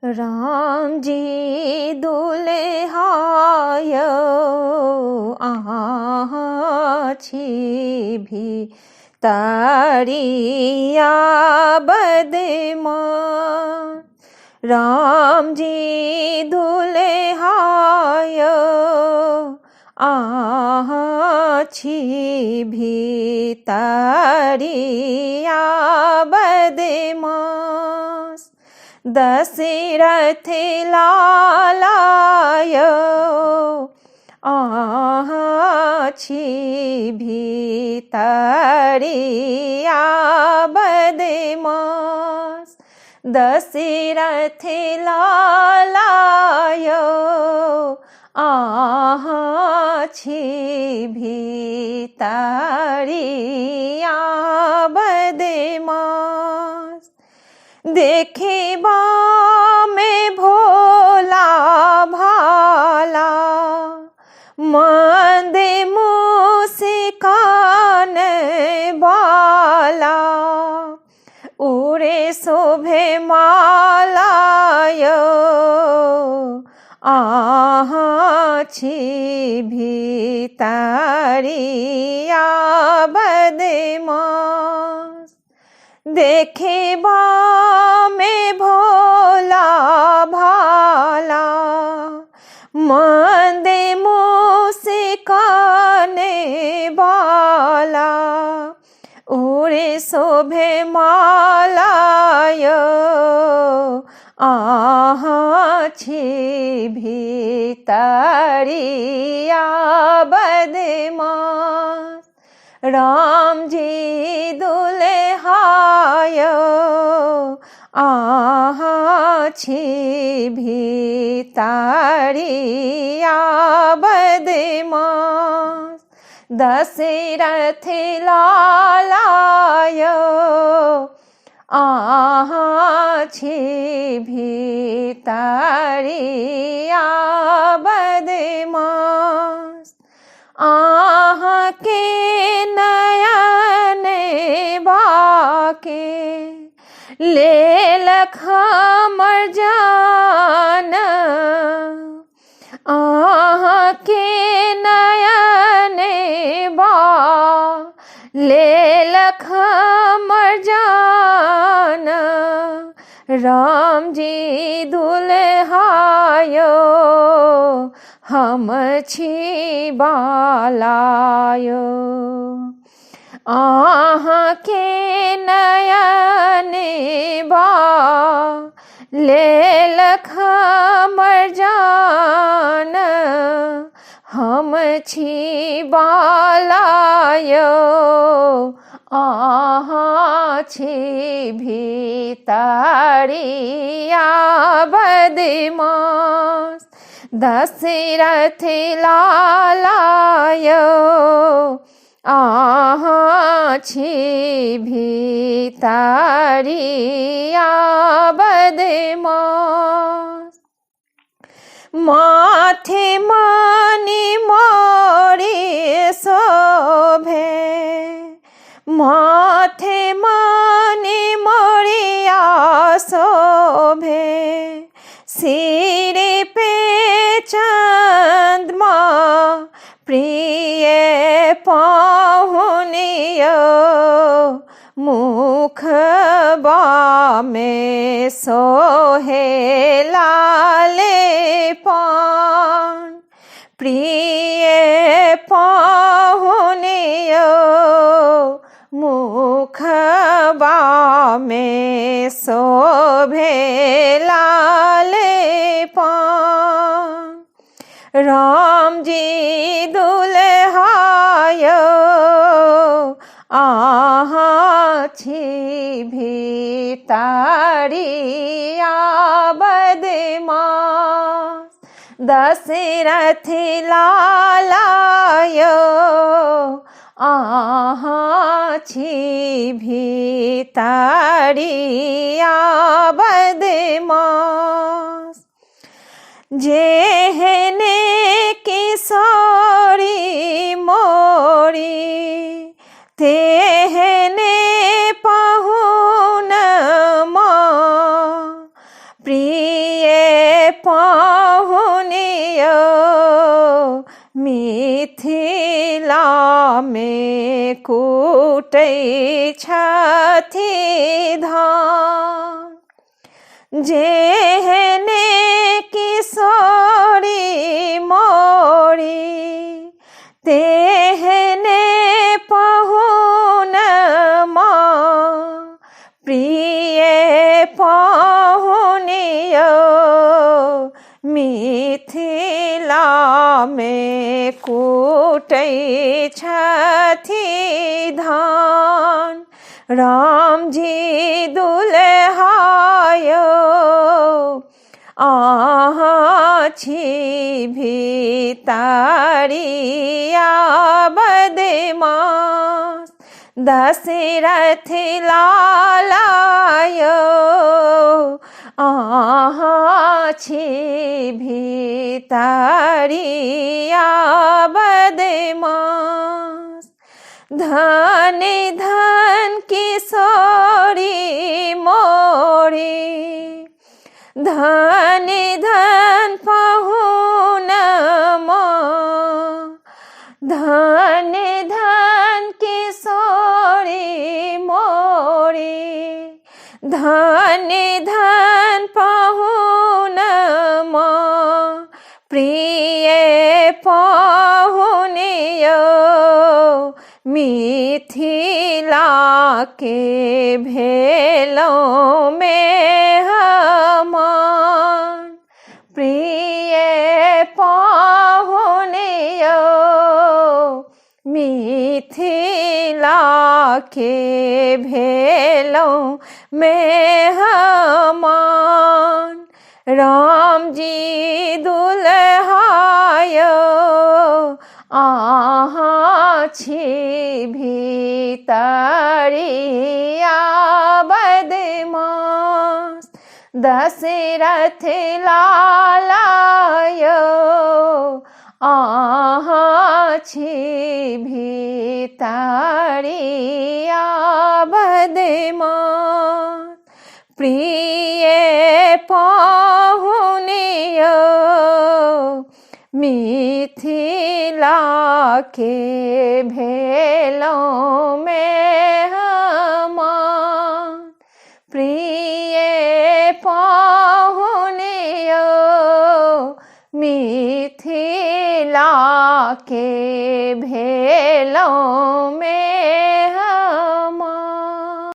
राम जी दुल्हाय आछि भी तारिया बदमान। राम जी दुल्हाय आछि भी तारिया बदमाश। दशरथ लालाय आछि भी तारिया बदमाश। दशरथ लालाय आछि भी तारिया बदमाश। देखिबा में भोला भाला मंद मुस्कान बाला। उड़े शोभे मालाय आछि भी तारिया बदमाश। देखिबा में भोला भाला मंद मुस्कान बाला। उड़े शोभे मालाय आछि भी तारिया बदमाश। राम जी दुल्हाय आछि भी तारिया बदमाश। दशरथ लालाय आछि भी तारिया बदमाश। के नयन बाके ले लखमर जान। के नयन बा ले लखमर जान। राम जी दुल्हाय हम छी बालाय। के नयन बा ले लखमर जान। हम छी बालाय आछि भी तारिया बदमाश। दशरथ लालाय आछि भी तारिया बदमाश। माथे मणि मोरी शोभे माथे मणि मोरिया शोभे। सिर पे चंद्रमा प्रिय पाहुनियो। मुखबा में सोहे लाले पान। प्रिय पाहुनियो मुखबा में शोभे लाले पान। राम जी दुल्हाय आछि भी तारिया बदमाश। दशरथ लालाय आछि भी तारिया बदमाश। जेहने किशोरी मोरी तेहने पहुन प्रिय में कूटै छथि धान। जेहने किशोरी मोरी तेहने पहुनमा, प्रिय पहुनियो मिथिला में कूटै छथि धान। राम जी दुल्हायो अहाँ छी भितरिया बदमाश, दशरथ लालायो अहाँ छी भितरिया बदमाश। धन धन किशोरी मोरी, धन धन पहुनमा, धन धन किशोरी मोरी, धन धन पहुनमा, प्रिय पहुनियो मिथिला के भेलौं में हमान। प्रिय पहुनियो मिथिला के भेलौं में हमान। राम जी दुल्हायो अहाँ छी भितरिया बदमाश, दशरथ लालायो अहाँ छी भितरिया बदमाश। प्रिय पहुनियो मिथिला के भेलौं में हमान। प्रिय पहुनियो मिथिला के भेलौं